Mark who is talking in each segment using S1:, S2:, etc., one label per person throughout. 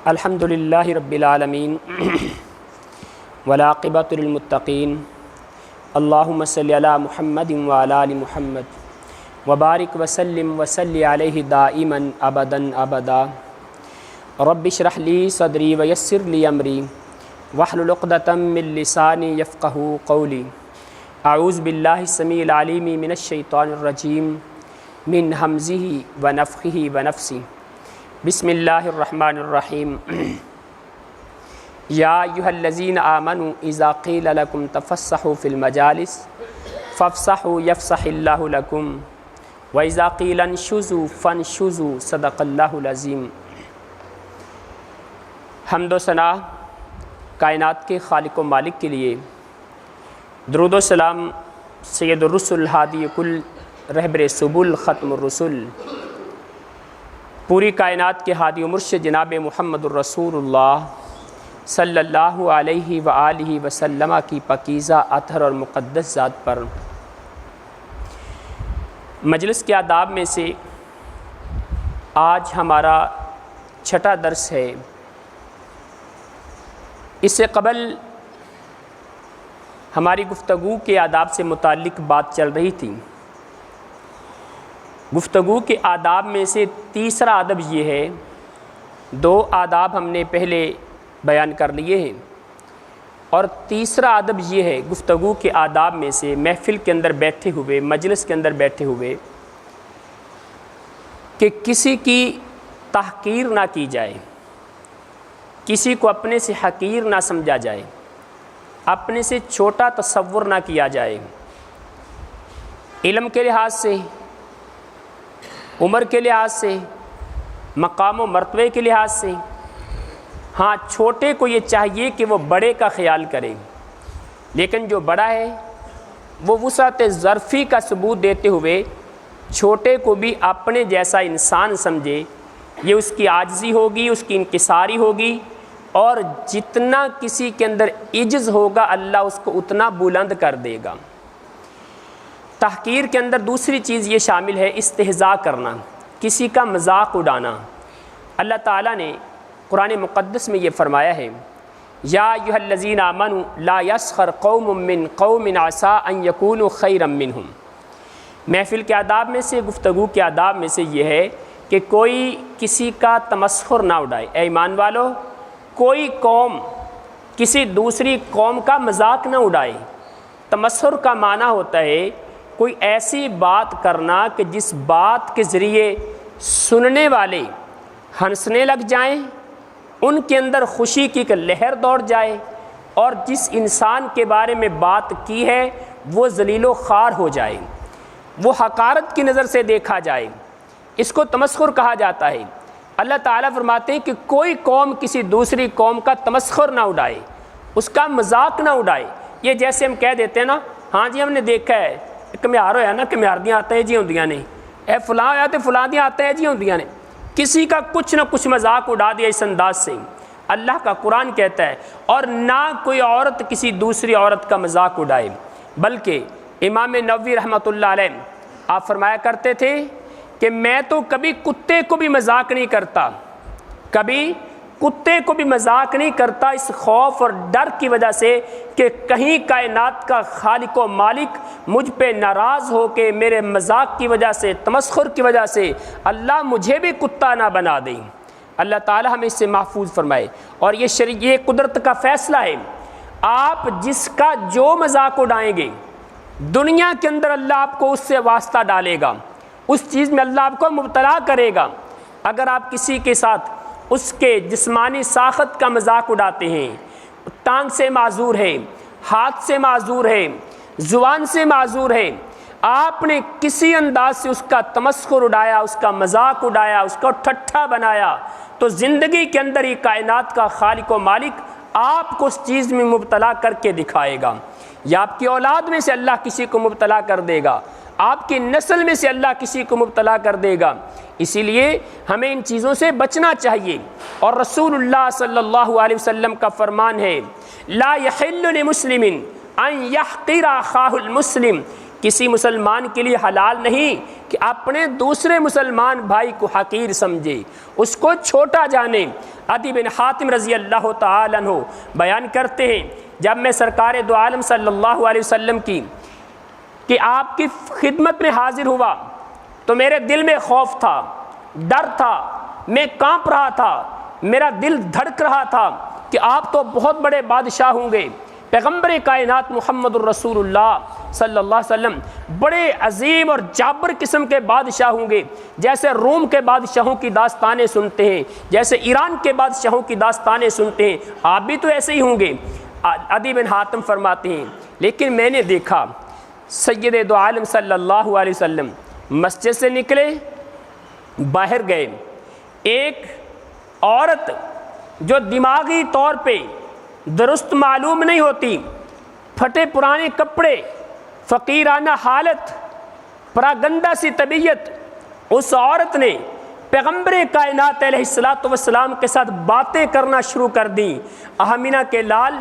S1: الحمد للہ رب العالمین والعاقبۃ للمتقین اللہم صلی علی محمد وعلی آل محمد وبارک وسلم وصلی علیہ دائما ابدا ابدا رب اشرح لی صدری ویسر لی امری واحلل عقدۃ من لسانی یفقہوا قولی اعوذ باللہ السمیع العلیم من الشیطان الرجیم من ہمزہ ونفخہ ونفثہ بسم اللہ الرحمن الرحیم یا ایھا الذین آمنوا اذا قیل لکم تفسحوا فی المجالس فافسحوا یفسح اللہ لکم واذا قیل انشزوا فانشزوا صدق اللہ العظیم۔ حمد و ثنا کائنات کے خالق و مالک کے لیے، درود و سلام سید الرسل ہادی کل رہبر سبل ختم الرسل، پوری کائنات کے ہادی و مرشد جناب محمد الرسول اللہ صلی اللہ علیہ وآلہ وسلم کی پاکیزہ اطہر اور مقدس ذات پر۔ مجلس کے آداب میں سے آج ہمارا چھٹا درس ہے۔ اس سے قبل ہماری گفتگو کے آداب سے متعلق بات چل رہی تھی۔ گفتگو کے آداب میں سے تیسرا ادب یہ ہے، دو آداب ہم نے پہلے بیان کر لیے ہیں، اور تیسرا ادب یہ ہے گفتگو کے آداب میں سے محفل کے اندر بیٹھے ہوئے، مجلس کے اندر بیٹھے ہوئے، کہ کسی کی تحقیر نہ کی جائے، کسی کو اپنے سے حقیر نہ سمجھا جائے، اپنے سے چھوٹا تصور نہ کیا جائے، علم کے لحاظ سے، عمر کے لحاظ سے، مقام و مرتبے کے لحاظ سے۔ ہاں، چھوٹے کو یہ چاہیے کہ وہ بڑے کا خیال کرے، لیکن جو بڑا ہے وہ وسعت ظرفی کا ثبوت دیتے ہوئے چھوٹے کو بھی اپنے جیسا انسان سمجھے۔ یہ اس کی عاجزی ہوگی، اس کی انکساری ہوگی، اور جتنا کسی کے اندر عجز ہوگا اللہ اس کو اتنا بلند کر دے گا۔ تحقیر کے اندر دوسری چیز یہ شامل ہے استہزاء کرنا، کسی کا مذاق اڑانا۔ اللہ تعالیٰ نے قرآن مقدس میں یہ فرمایا ہے، یا ایھا الذین آمنوا لا یسخر قوم من قوم عسیٰ ان یکونوا خیرا منہم۔ محفل کے آداب میں سے، گفتگو کے آداب میں سے یہ ہے کہ کوئی کسی کا تمسخر نہ اڑائے۔ اے ایمان والو، کوئی قوم کسی دوسری قوم کا مذاق نہ اڑائے۔ تمسخر کا معنی ہوتا ہے کوئی ایسی بات کرنا کہ جس بات کے ذریعے سننے والے ہنسنے لگ جائیں، ان کے اندر خوشی کی ایک لہر دوڑ جائے، اور جس انسان کے بارے میں بات کی ہے وہ ذلیل و خوار ہو جائے، وہ حقارت کی نظر سے دیکھا جائے، اس کو تمسخر کہا جاتا ہے۔ اللہ تعالیٰ فرماتے ہیں کہ کوئی قوم کسی دوسری قوم کا تمسخر نہ اڑائے، اس کا مذاق نہ اڑائے۔ یہ جیسے ہم کہہ دیتے ہیں نا، ہاں جی ہم نے دیکھا ہے، کمیار ہویا نا کمیار دیاں آتے ہیں جی ہوندیاں نے، اے فلاں ہویا تو فلاں دیاں آتے ہیں جی ہوندیاں نے۔ کسی کا کچھ نہ کچھ مذاق اڑا دیا اس انداز سے۔ اللہ کا قرآن کہتا ہے، اور نہ کوئی عورت کسی دوسری عورت کا مذاق اڑائے، بلکہ امام نووی رحمۃ اللہ علیہ آپ فرمایا کرتے تھے کہ میں تو کبھی کتے کو بھی مذاق نہیں کرتا، کبھی کتے کو بھی مذاق نہیں کرتا، اس خوف اور ڈر کی وجہ سے کہ کہیں کائنات کا خالق و مالک مجھ پہ ناراض ہو کے میرے مذاق کی وجہ سے، تمسخر کی وجہ سے اللہ مجھے بھی کتا نہ بنا دیں۔ اللہ تعالی ہمیں اس سے محفوظ فرمائے۔ اور یہ قدرت کا فیصلہ ہے، آپ جس کا جو مذاق اڑائیں گے دنیا کے اندر اللہ آپ کو اس سے واسطہ ڈالے گا، اس چیز میں اللہ آپ کو مبتلا کرے گا۔ اگر آپ کسی کے ساتھ اس کے جسمانی ساخت کا مذاق اڑاتے ہیں، ٹانگ سے معذور ہے، ہاتھ سے معذور ہے، زبان سے معذور ہے، آپ نے کسی انداز سے اس کا تمسخر اڑایا، اس کا مذاق اڑایا، اس کو ٹھٹھا بنایا، تو زندگی کے اندر ہی کائنات کا خالق و مالک آپ کو اس چیز میں مبتلا کر کے دکھائے گا، یا آپ کی اولاد میں سے اللہ کسی کو مبتلا کر دے گا، آپ کی نسل میں سے اللہ کسی کو مبتلا کر دے گا۔ اسی لیے ہمیں ان چیزوں سے بچنا چاہیے۔ اور رسول اللہ صلی اللہ علیہ وسلم کا فرمان ہے، لا یحل لمسلم ان یحقر اخاہ المسلم، کسی مسلمان کے لیے حلال نہیں کہ اپنے دوسرے مسلمان بھائی کو حقیر سمجھے، اس کو چھوٹا جانے۔ عدی بن حاتم رضی اللہ تعالیٰ عنہ بیان کرتے ہیں جب میں سرکار دو عالم صلی اللہ علیہ وسلم کہ آپ کی خدمت میں حاضر ہوا تو میرے دل میں خوف تھا، ڈر تھا، میں کانپ رہا تھا، میرا دل دھڑک رہا تھا کہ آپ تو بہت بڑے بادشاہ ہوں گے، پیغمبر کائنات محمد الرسول اللہ صلی اللہ علیہ وسلم بڑے عظیم اور جابر قسم کے بادشاہ ہوں گے، جیسے روم کے بادشاہوں کی داستانیں سنتے ہیں، جیسے ایران کے بادشاہوں کی داستانیں سنتے ہیں، آپ بھی تو ایسے ہی ہوں گے۔ عدی بن حاتم فرماتے ہیں لیکن میں نے دیکھا سید دو عالم صلی اللہ علیہ وسلم مسجد سے نکلے، باہر گئے، ایک عورت جو دماغی طور پہ درست معلوم نہیں ہوتی، پھٹے پرانے کپڑے، فقیرانہ حالت، پراگندہ سی طبیعت، اس عورت نے پیغمبر کائنات علیہ السلام کے ساتھ باتیں کرنا شروع کر دیں۔ آمینہ کے لال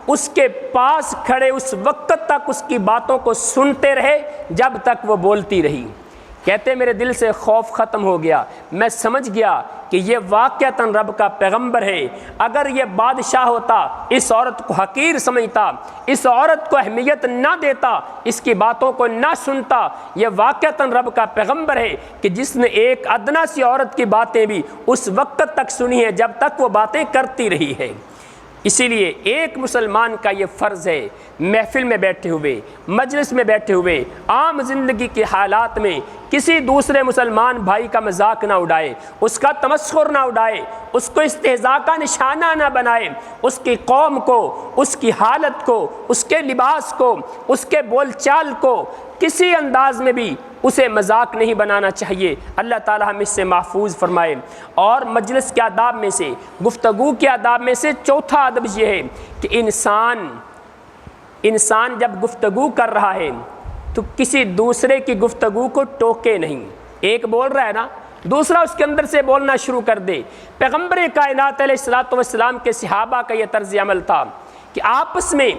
S1: اس کے پاس کھڑے اس وقت تک اس کی باتوں کو سنتے رہے جب تک وہ بولتی رہی۔ کہتے میرے دل سے خوف ختم ہو گیا، میں سمجھ گیا کہ یہ واقعتاً رب کا پیغمبر ہے۔ اگر یہ بادشاہ ہوتا اس عورت کو حقیر سمجھتا، اس عورت کو اہمیت نہ دیتا، اس کی باتوں کو نہ سنتا، یہ واقعتاً رب کا پیغمبر ہے کہ جس نے ایک ادنا سی عورت کی باتیں بھی اس وقت تک سنی ہیں جب تک وہ باتیں کرتی رہی ہے۔ اسی لیے ایک مسلمان کا یہ فرض ہے محفل میں بیٹھے ہوئے، مجلس میں بیٹھے ہوئے، عام زندگی کے حالات میں کسی دوسرے مسلمان بھائی کا مذاق نہ اڑائے، اس کا تمسخر نہ اڑائے، اس کو استہزاء کا نشانہ نہ بنائے، اس کی قوم کو، اس کی حالت کو، اس کے لباس کو، اس کے بول چال کو کسی انداز میں بھی اسے مذاق نہیں بنانا چاہیے۔ اللہ تعالی ہم اس سے محفوظ فرمائے۔ اور مجلس کے آداب میں سے، گفتگو کے آداب میں سے چوتھا ادب یہ ہے کہ انسان جب گفتگو کر رہا ہے تو کسی دوسرے کی گفتگو کو ٹوکے نہیں۔ ایک بول رہا ہے نا، دوسرا اس کے اندر سے بولنا شروع کر دے۔ پیغمبر کائنات علیہ السلام کے صحابہ کا یہ طرز عمل تھا کہ آپس میں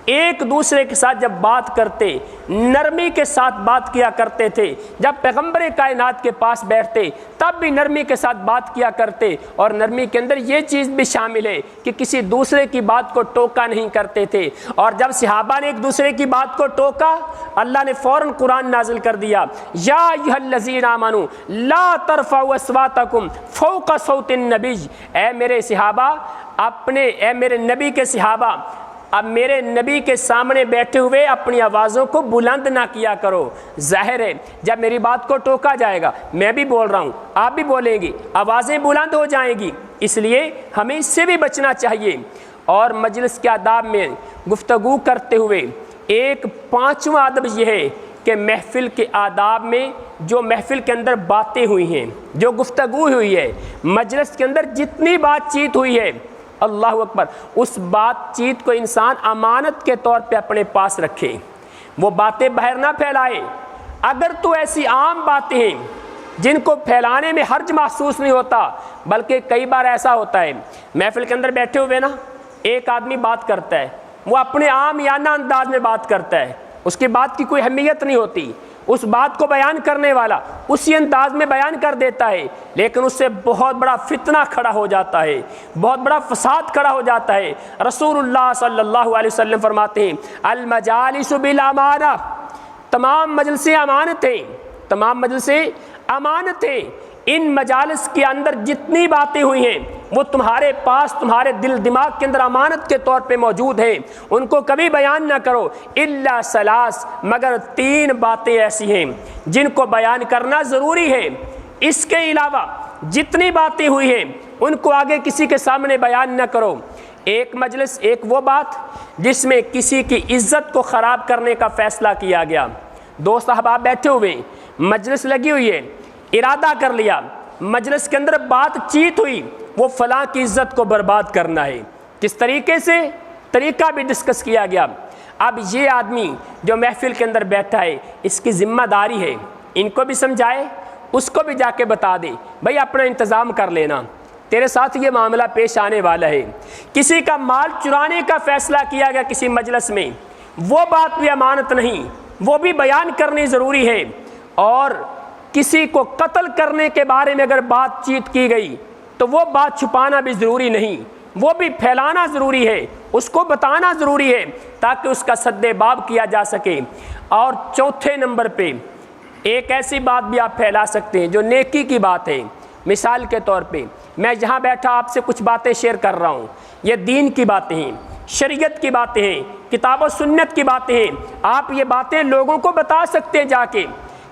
S1: ایک دوسرے کے ساتھ جب بات کرتے نرمی کے ساتھ بات کیا کرتے تھے، جب پیغمبر کائنات کے پاس بیٹھتے تب بھی نرمی کے ساتھ بات کیا کرتے، اور نرمی کے اندر یہ چیز بھی شامل ہے کہ کسی دوسرے کی بات کو ٹوکا نہیں کرتے تھے۔ اور جب صحابہ نے ایک دوسرے کی بات کو ٹوکا، اللہ نے فوراً قرآن نازل کر دیا، یا ایھا الذین آمنوا لا ترفعوا اصواتکم فوق صوت النبی، اے میرے صحابہ، اے میرے نبی کے صحابہ، اب میرے نبی کے سامنے بیٹھے ہوئے اپنی آوازوں کو بلند نہ کیا کرو۔ ظاہر ہے جب میری بات کو ٹوکا جائے گا، میں بھی بول رہا ہوں، آپ بھی بولیں گی، آوازیں بلند ہو جائیں گی، اس لیے ہمیں اس سے بھی بچنا چاہیے۔ اور مجلس کے آداب میں گفتگو کرتے ہوئے ایک پانچواں ادب یہ ہے کہ محفل کے آداب میں جو محفل کے اندر باتیں ہوئی ہیں، جو گفتگو ہوئی ہے، مجلس کے اندر جتنی بات چیت ہوئی ہے، اللہ اکبر، اس بات چیت کو انسان امانت کے طور پہ اپنے پاس رکھے، وہ باتیں باہر نہ پھیلائے۔ اگر تو ایسی عام باتیں ہیں جن کو پھیلانے میں حرج محسوس نہیں ہوتا، بلکہ کئی بار ایسا ہوتا ہے محفل کے اندر بیٹھے ہوئے نا، ایک آدمی بات کرتا ہے، وہ اپنے عام یانہ انداز میں بات کرتا ہے، اس کی بات کی کوئی اہمیت نہیں ہوتی، اس بات کو بیان کرنے والا اسی انداز میں بیان کر دیتا ہے، لیکن اس سے بہت بڑا فتنہ کھڑا ہو جاتا ہے، بہت بڑا فساد کھڑا ہو جاتا ہے۔ رسول اللہ صلی اللہ علیہ وسلم فرماتے ہیں المجالس بالامانہ، تمام مجلسیں امانت ہیں، تمام مجلسیں امانت ہیں۔ ان مجالس کے اندر جتنی باتیں ہوئی ہیں وہ تمہارے پاس، تمہارے دل دماغ کے اندر امانت کے طور پہ موجود ہیں، ان کو کبھی بیان نہ کرو الا ثلاث، مگر 3 باتیں ایسی ہیں جن کو بیان کرنا ضروری ہے۔ اس کے علاوہ جتنی باتیں ہوئی ہیں ان کو آگے کسی کے سامنے بیان نہ کرو۔ ایک مجلس، ایک وہ بات جس میں کسی کی عزت کو خراب کرنے کا فیصلہ کیا گیا، 2 صحابہ بیٹھے ہوئے، مجلس لگی ہوئی ہے، ارادہ کر لیا، مجلس کے اندر بات چیت ہوئی، وہ فلاں کی عزت کو برباد کرنا ہے، کس طریقے سے، طریقہ بھی ڈسکس کیا گیا۔ اب یہ آدمی جو محفل کے اندر بیٹھا ہے، اس کی ذمہ داری ہے ان کو بھی سمجھائے، اس کو بھی جا کے بتا دے بھائی اپنا انتظام کر لینا، تیرے ساتھ یہ معاملہ پیش آنے والا ہے۔ کسی کا مال چرانے کا فیصلہ کیا گیا کسی مجلس میں، وہ بات بھی امانت نہیں، وہ بھی بیان کرنی ضروری ہے، اور کسی کو قتل کرنے کے بارے میں اگر بات چیت کی گئی تو وہ بات چھپانا بھی ضروری نہیں، وہ بھی پھیلانا ضروری ہے، اس کو بتانا ضروری ہے تاکہ اس کا سد باب کیا جا سکے۔ اور چوتھے نمبر پہ ایک ایسی بات بھی آپ پھیلا سکتے ہیں جو نیکی کی بات ہے۔ مثال کے طور پہ میں یہاں بیٹھا آپ سے کچھ باتیں شیئر کر رہا ہوں، یہ دین کی باتیں ہیں، شریعت کی باتیں ہیں، کتاب و سنت کی باتیں ہیں، آپ یہ باتیں لوگوں کو بتا سکتے ہیں جا کے،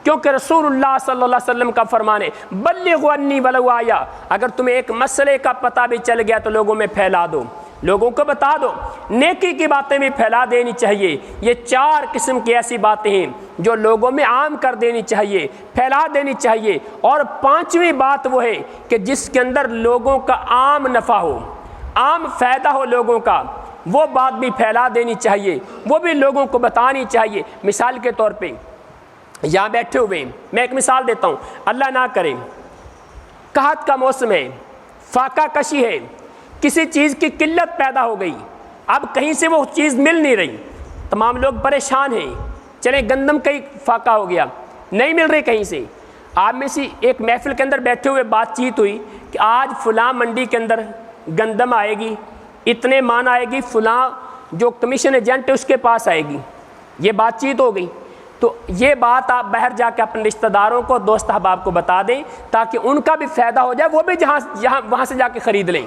S1: کیونکہ رسول اللہ صلی اللہ علیہ وسلم کا فرمان ہے بلغوا عنی ولو آیا، اگر تمہیں ایک مسئلے کا پتہ بھی چل گیا تو لوگوں میں پھیلا دو، لوگوں کو بتا دو۔ نیکی کی باتیں بھی پھیلا دینی چاہیے۔ یہ 4 قسم کی ایسی باتیں ہیں جو لوگوں میں عام کر دینی چاہیے، پھیلا دینی چاہیے۔ اور 5ویں بات وہ ہے کہ جس کے اندر لوگوں کا عام نفع ہو، عام فائدہ ہو لوگوں کا، وہ بات بھی پھیلا دینی چاہیے، وہ بھی لوگوں کو بتانی چاہیے۔ مثال کے طور پہ یہاں بیٹھے ہوئے میں ایک مثال دیتا ہوں، اللہ نہ کرے قحط کا موسم ہے، فاقہ کشی ہے، کسی چیز کی قلت پیدا ہو گئی، اب کہیں سے وہ چیز مل نہیں رہی، تمام لوگ پریشان ہیں، چلیں گندم کہیں فاقہ ہو گیا، نہیں مل رہی کہیں سے۔ آپ میں سے ایک محفل کے اندر بیٹھے ہوئے بات چیت ہوئی کہ آج فلاں منڈی کے اندر گندم آئے گی، اتنے مان آئے گی، فلاں جو کمیشن ایجنٹ ہے اس کے پاس آئے گی، یہ بات چیت ہو گئی۔ تو یہ بات آپ باہر جا کے اپنے رشتہ داروں کو، دوست احباب کو بتا دیں تاکہ ان کا بھی فائدہ ہو جائے، وہ بھی وہاں سے جا کے خرید لیں۔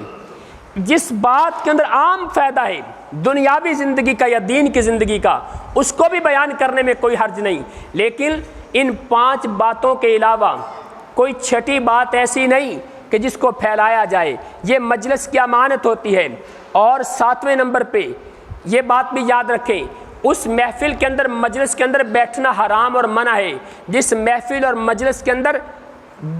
S1: جس بات کے اندر عام فائدہ ہے دنیاوی زندگی کا یا دین کی زندگی کا، اس کو بھی بیان کرنے میں کوئی حرج نہیں، لیکن ان 5 باتوں کے علاوہ کوئی چھٹی بات ایسی نہیں کہ جس کو پھیلایا جائے۔ یہ مجلس کی امانت ہوتی ہے۔ اور 7ویں نمبر پہ یہ بات بھی یاد رکھیں، اس محفل کے اندر، مجلس کے اندر بیٹھنا حرام اور منع ہے جس محفل اور مجلس کے اندر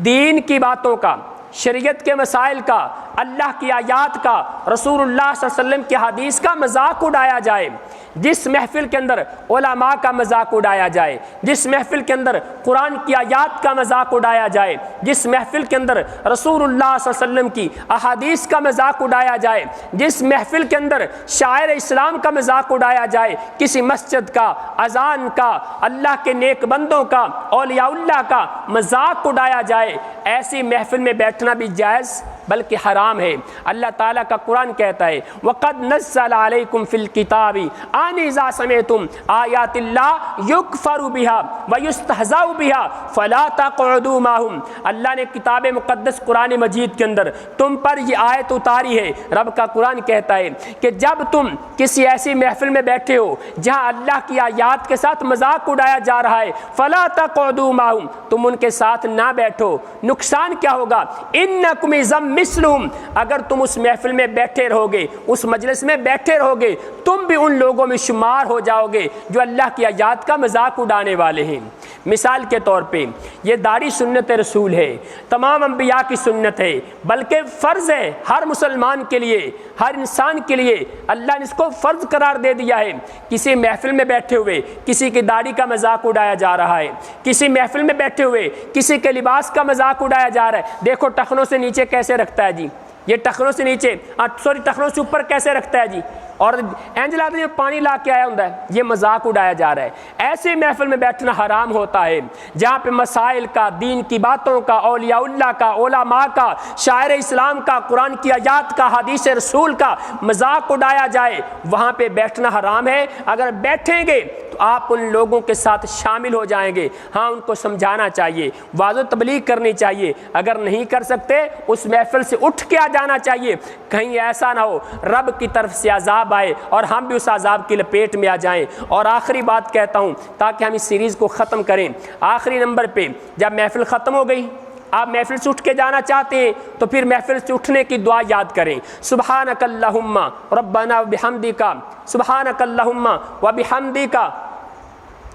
S1: دین کی باتوں کا، شریعت کے مسائل کا، اللہ کی آیات کا، رسول اللہ صلی اللہ علیہ وسلم کی حدیث کا مذاق اڑایا جائے، جس محفل کے اندر علماء کا مذاق اڑایا جائے، جس محفل کے اندر قرآن کی آیات کا مذاق اڑایا جائے، جس محفل کے اندر رسول اللہ صلی اللہ علیہ وسلم کی احادیث کا مذاق اڑایا جائے، جس محفل کے اندر شاعر اسلام کا مذاق اڑایا جائے، کسی مسجد کا، اذان کا، اللہ کے نیک بندوں کا، اولیاء اللہ کا مذاق اڑایا جائے، ایسی محفل میں بیٹھنا بھی جائز بلکہ حرام ہے۔ اللہ تعالیٰ کا قرآن کہتا ہے وَقَدْ نَزَّلَ عَلَيْكُمْ فِي الْكِتَابِ أَنْ إِذَا سَمِعْتُمْ آيَاتِ اللَّهِ يُكْفَرُ بِهَا وَيُسْتَهْزَأُ بِهَا فَلَا تَقْعُدُوا مَعَهُمْ، اللہ نے کتاب مقدس قرآن مجید کے اندر تم پر یہ آیت اتاری ہے۔ رب کا قرآن کہتا ہے کہ جب تم کسی ایسی محفل میں بیٹھے ہو جہاں اللہ کی آیات کے ساتھ مذاق اڑایا جا رہا ہے، فَلَا تَقْعُدُوا مَعَهُمْ، تم ان کے ساتھ نہ بیٹھو۔ نقصان کیا ہوگا؟ إِنَّكُمْ إِذًا مثلهم، اگر تم اس محفل میں بیٹھے رہو گے، اس مجلس میں بیٹھے رہو گے، تم بھی ان لوگوں میں شمار ہو جاؤ گے جو اللہ کی آیات کا مذاق اڑانے والے ہیں۔ مثال کے طور پہ یہ داڑھی سنت رسول ہے، تمام انبیاء کی سنت ہے، بلکہ فرض ہے ہر مسلمان کے لیے، ہر انسان کے لیے اللہ نے اس کو فرض قرار دے دیا ہے۔ کسی محفل میں بیٹھے ہوئے کسی کی داڑھی کا مذاق اڑایا جا رہا ہے، کسی محفل میں بیٹھے ہوئے کسی کے لباس کا مذاق اڑایا جا رہا ہے، دیکھو ٹخنوں سے نیچے کیسے رکھتا ہے جی، یہ ٹخنوں سے نیچے، ٹخنوں سے اوپر کیسے رکھتا ہے جی، اور اینجل آدمی پانی لا کے آیا ہوتا ہے، یہ مذاق اڑایا جا رہا ہے۔ ایسے محفل میں بیٹھنا حرام ہوتا ہے جہاں پہ مسائل کا، دین کی باتوں کا، اولیاء اللہ کا، علماء کا، شاعر اسلام کا، قرآن کی آیات کا، حدیث رسول کا مذاق اڑایا جائے، وہاں پہ بیٹھنا حرام ہے۔ اگر بیٹھیں گے تو آپ ان لوگوں کے ساتھ شامل ہو جائیں گے، ہاں ان کو سمجھانا چاہیے، واضح و تبلیغ کرنی چاہیے، اگر نہیں کر سکتے اس محفل سے اٹھ کے آ جانا چاہیے، کہیں ایسا نہ ہو رب کی طرف سے عذاب آئے اور ہم بھی اس عذاب کی لپیٹ میں آ جائیں۔ اور آخری بات کہتا ہوں تاکہ ہم اس سیریز کو ختم کریں، آخری نمبر پہ جب محفل ختم ہو گئی، آپ محفل سے اٹھ کے جانا چاہتے ہیں تو پھر محفل سے اٹھنے کی دعا یاد کریں، سبحانک اللہم ربنا وبحمدک، سبحانک اللہم وبحمدک،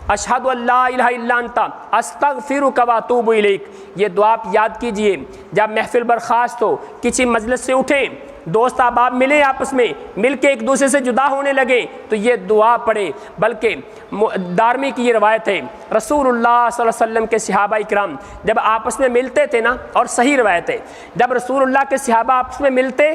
S1: اشہد ان لا الہ الا انت استغفرک واتوب الیک۔ یہ دعا آپ یاد کیجئے جب محفل برخاست ہو، کسی مجلس سے اٹھیں، دوست احباب ملیں، آپس میں مل کے ایک دوسرے سے جدا ہونے لگے تو یہ دعا پڑھیں۔ بلکہ دارمی کی یہ روایت ہے، رسول اللہ صلی اللہ علیہ وسلم کے صحابہ اکرام جب آپس میں ملتے تھے نا، اور صحیح روایت ہے، جب رسول اللہ کے صحابہ آپس میں ملتے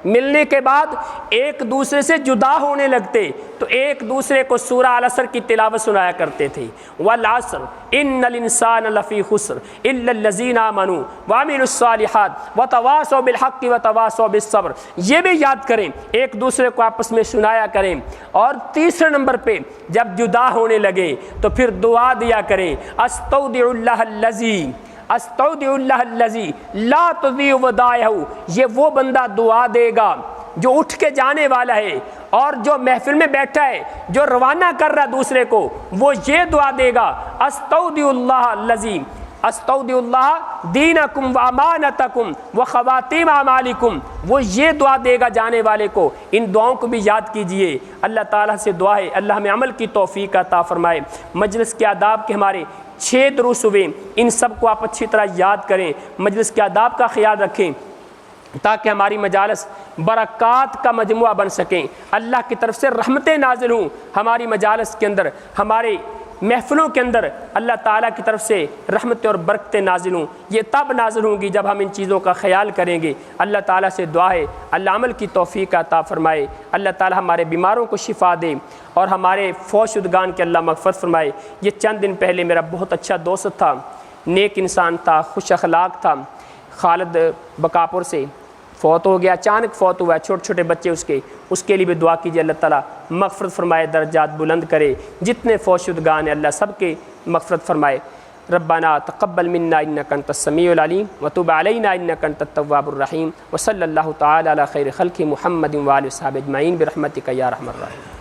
S1: ملنے کے بعد ایک دوسرے سے جدا ہونے لگتے تو ایک دوسرے کو سورہ العصر کی تلاوت سنایا کرتے تھے، والعصر ان الانسان لفی خسر الا الذین آمنوا وعملوا الصالحات وتواصوا بالحق وتواصوا بالصبر، یہ بھی یاد کریں، ایک دوسرے کو آپس میں سنایا کریں۔ اور تیسرے نمبر پہ جب جدا ہونے لگے تو پھر دعا دیا کریں، استودع اللہ الذی لا تضیع ودائعہ، یہ وہ بندہ دعا دے گا جو اٹھ کے جانے والا ہے اور جو محفل میں بیٹھا ہے، جو روانہ کر رہا دوسرے کو، وہ یہ دعا دے گا، استودع اللہ الذی استودع اللہ دینکم و امانتکم و خواتیم اعمالکم، وہ یہ دعا دے گا جانے والے کو۔ ان دعاؤں کو بھی یاد کیجئے۔ اللہ تعالیٰ سے دعا ہے اللہ ہمیں عمل کی توفیق عطا فرمائے۔ مجلس کے آداب کے ہمارے 6 دروس ہوئے، ان سب کو آپ اچھی طرح یاد کریں، مجلس کے آداب کا خیال رکھیں تاکہ ہماری مجالس برکات کا مجموعہ بن سکیں، اللہ کی طرف سے رحمتیں نازل ہوں ہماری مجالس کے اندر، ہمارے محفلوں کے اندر اللہ تعالیٰ کی طرف سے رحمتیں اور برکتیں نازل ہوں۔ یہ تب نازل ہوں گی جب ہم ان چیزوں کا خیال کریں گے۔ اللہ تعالیٰ سے دعا ہے اللہ عمل کی توفیق عطا فرمائے، اللہ تعالیٰ ہمارے بیماروں کو شفا دے اور ہمارے فوت شدگان کے اللہ مغفرت فرمائے۔ یہ چند دن پہلے میرا بہت اچھا دوست تھا، نیک انسان تھا، خوش اخلاق تھا، خالد بکاپور سے فوت ہو گیا، اچانک فوت ہوا ہے، چھوٹے چھوٹے بچے اس کے لیے بھی دعا کیجیے اللہ تعالیٰ مغفرت فرمائے، درجات بلند کرے، جتنے فوت شدگان ہیں اللہ سب کے مغفرت فرمائے۔ ربنا تقبل منا انک انت السمیع العلیم وتب علینا انک انت التواب الرحیم، وصلی اللہ تعالی علی خیر خلق محمد وآلہ وصحبہ اجمعین برحمتک یا ارحم الراحمین۔